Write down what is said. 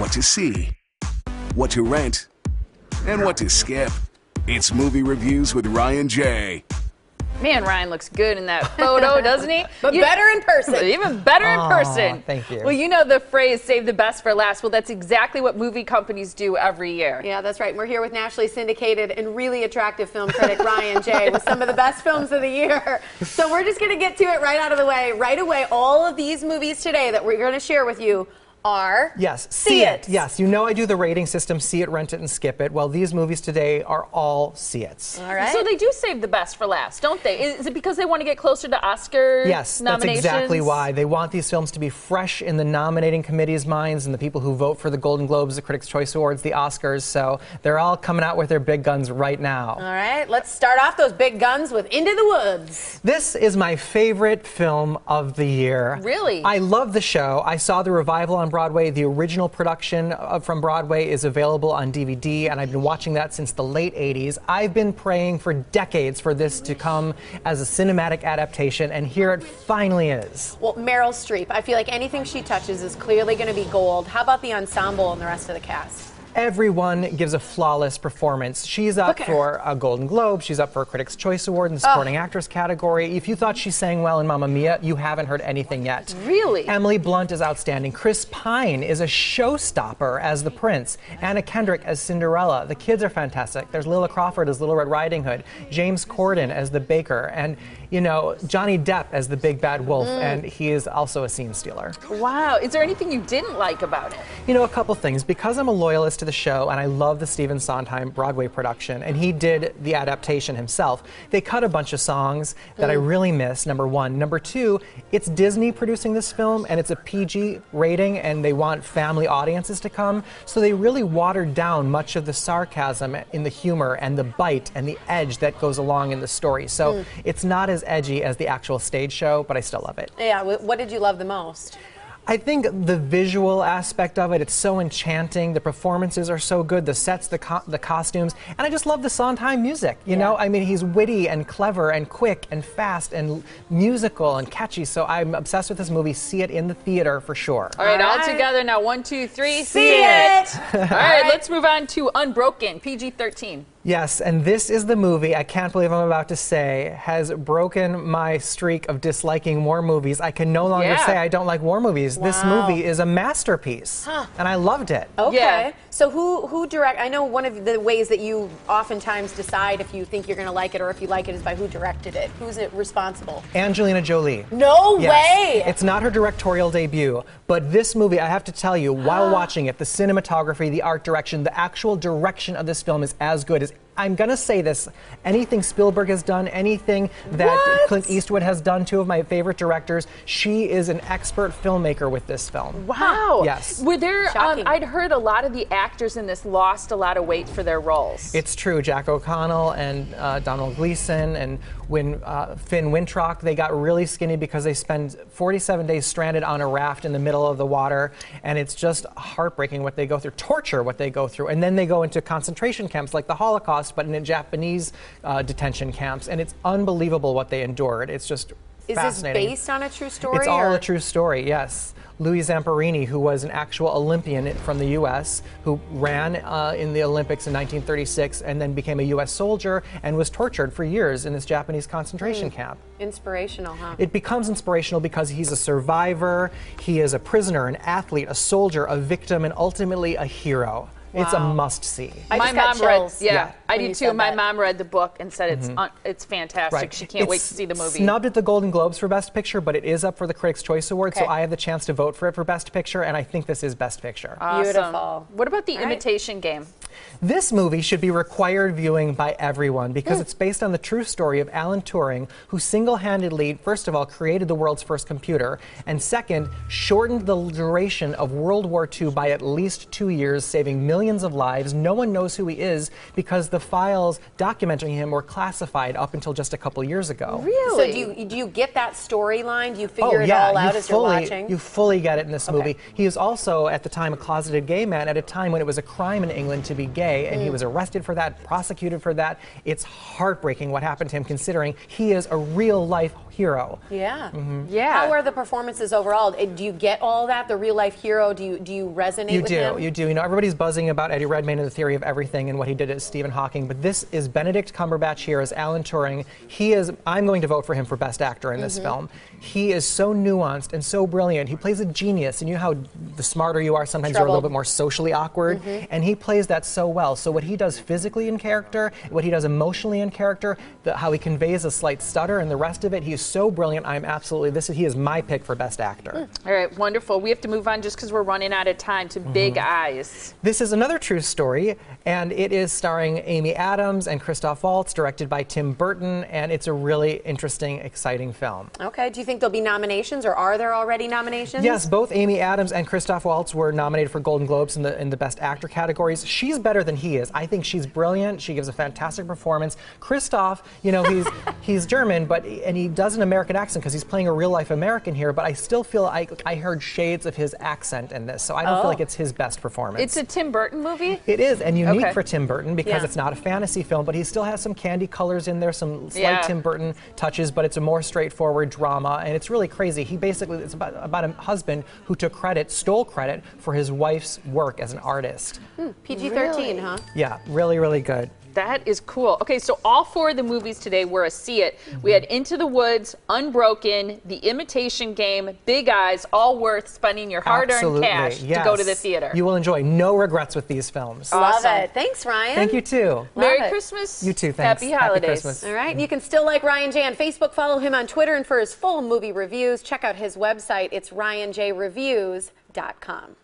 what to see, what to rent, and what to skip. It's Movie Reviews with Ryan J. Man, Ryan looks good in that photo, doesn't he? But better in person. Even better in person. Thank you. Well, you know the phrase, save the best for last. Well, that's exactly what movie companies do every year. Yeah, that's right. And we're here with nationally syndicated and really attractive film critic Ryan J. with some of the best films of the year. So we're just going to get to it right out of the way. Right away, all of these movies today that we're going to share with you are See It. Yes, you know I do the rating system, see it, rent it, and skip it. Well, these movies today are all see it's. All right. So they do save the best for last, don't they? Is it because they want to get closer to Oscar Yes, nominations? that's exactly why. They want these films to be fresh in the nominating committee's minds and the people who vote for the Golden Globes, the Critics' Choice Awards, the Oscars. So they're all coming out with their big guns right now. All right, let's start off those big guns with Into the Woods. This is my favorite film of the year. Really? I love the show. I saw the revival on Broadway. The original production from Broadway is available on DVD, and I've been watching that since the late 80s. I've been praying for decades for this to come as a cinematic adaptation, and here it finally is. Well, Meryl Streep, I feel like anything she touches is clearly going to be gold. How about the ensemble and the rest of the cast? Everyone gives a flawless performance. She's up for a Golden Globe. She's up for a Critics' Choice Award in the Supporting Actress category. If you thought she sang well in Mamma Mia, you haven't heard anything yet. Really? Emily Blunt is outstanding. Chris Pine is a showstopper as the Prince. Anna Kendrick as Cinderella. The kids are fantastic. There's Lila Crawford as Little Red Riding Hood. James Corden as the baker. And, you know, Johnny Depp as the big bad wolf. And he is also a scene stealer. Wow. Is there anything you didn't like about it? You know, a couple things. Because I'm a loyalist to the show, and I love the Stephen Sondheim Broadway production, and he did the adaptation himself, they cut a bunch of songs that I really miss, number one. Number two, it's Disney producing this film, and it's a PG rating, and they want family audiences to come, so they really watered down much of the sarcasm in the humor and the bite and the edge that goes along in the story. So it's not as edgy as the actual stage show, but I still love it. Yeah, what did you love the most? I think the visual aspect of it, it's so enchanting. The performances are so good, the sets, the costumes, and I just love the Sondheim music, you know? I mean, he's witty and clever and quick and fast and musical and catchy, so I'm obsessed with this movie. See it in the theater for sure. All right, all together now. 1, 2, 3. See it! All right, let's move on to Unbroken, PG-13. Yes, and this is the movie, I can't believe I'm about to say, has broken my streak of disliking war movies. I can no longer say I don't like war movies. Wow. This movie is a masterpiece, and I loved it. Okay. Yeah. So who direct? I know one of the ways that you oftentimes decide if you think you're going to like it or if you like it is by who directed it. Who's it responsible? Angelina Jolie. No Yes. way! It's not her directorial debut, but this movie, I have to tell you, while watching it, the cinematography, the art direction, the actual direction of this film is as good as, I'm going to say this, anything Spielberg has done, anything that Clint Eastwood has done, two of my favorite directors, she is an expert filmmaker with this film. Wow. Yes. Were there, Shocking. I'd heard a lot of the actors in this lost a lot of weight for their roles. It's true. Jack O'Connell and Donald Gleason and Finn Wittrock, they got really skinny because they spend 47 days stranded on a raft in the middle of the water, and it's just heartbreaking what they go through, torture what they go through. And then they go into concentration camps like the Holocaust, but in Japanese detention camps, and it's unbelievable what they endured. It's just fascinating. Is this based on a true story? It's all a true story, yes. Louis Zamperini, who was an actual Olympian from the U.S., who ran in the Olympics in 1936 and then became a U.S. soldier and was tortured for years in this Japanese concentration camp. Inspirational, huh? It becomes inspirational because he's a survivor, he is a prisoner, an athlete, a soldier, a victim, and ultimately a hero. It's a must-see. I My just got mom read, chills I when do you too. said My that. mom read the book and said it's fantastic. Right. She can't wait to see the movie. Snubbed at the Golden Globes for Best Picture, but it is up for the Critics' Choice Award, so I have the chance to vote for it for Best Picture, and I think this is Best Picture. Awesome. Beautiful. What about the Imitation Game? This movie should be required viewing by everyone because it's based on the true story of Alan Turing, who single-handedly, first of all, created the world's first computer, and second, shortened the duration of World War II by at least 2 years, saving millions of lives. No one knows who he is because the files documenting him were classified up until just a couple years ago. Really? So do you get that storyline? Do you figure it all out as you're watching? You fully get it in this movie. He is also, at the time, a closeted gay man at a time when it was a crime in England to be be gay, and he was arrested for that, prosecuted for that. It's heartbreaking what happened to him, considering he is a real-life hero. Yeah. Yeah. How are the performances overall? Do you get all that? The real-life hero? Do you resonate with him? You do. You know, everybody's buzzing about Eddie Redmayne and the Theory of Everything and what he did as Stephen Hawking, but this is Benedict Cumberbatch here as Alan Turing. I'm going to vote for him for Best Actor in this film. He is so nuanced and so brilliant. He plays a genius, and you know how the smarter you are, sometimes you're a little bit more socially awkward, and he plays that so well. So what he does physically in character, what he does emotionally in character, how he conveys a slight stutter, and the rest of it, he is so brilliant. He is my pick for Best Actor. All right, wonderful. We have to move on just because we're running out of time to Big Eyes. This is another true story, and it is starring Amy Adams and Christoph Waltz, directed by Tim Burton, and it's a really interesting, exciting film. Okay. Do you think there'll be nominations, or are there already nominations? Yes, both Amy Adams and Christoph Waltz were nominated for Golden Globes in the Best Actor categories. She's better than he is. I think she's brilliant. She gives a fantastic performance. Christoph, you know, he's German, and he does an American accent because he's playing a real-life American here, but I still feel I heard shades of his accent in this, so I don't feel like it's his best performance. It's a Tim Burton movie? It is, and unique for Tim Burton because it's not a fantasy film, but he still has some candy colors in there, some slight Tim Burton touches, but it's a more straightforward drama, and it's really crazy. It's about a husband who stole credit for his wife's work as an artist. PG-13, huh? Yeah, really, really good. That is cool. Okay, so all four of the movies today were a see it. We had Into the Woods, Unbroken, The Imitation Game, Big Eyes, all worth spending your hard-earned cash to go to the theater. You will enjoy no regrets with these films. Love it. Thanks, Ryan. Thank you, too. Merry Christmas. You too, thanks. Happy holidays. Happy Christmas. All right, you can still like Ryan J on Facebook. Follow him on Twitter, and for his full movie reviews, check out his website. It's ryanjreviews.com.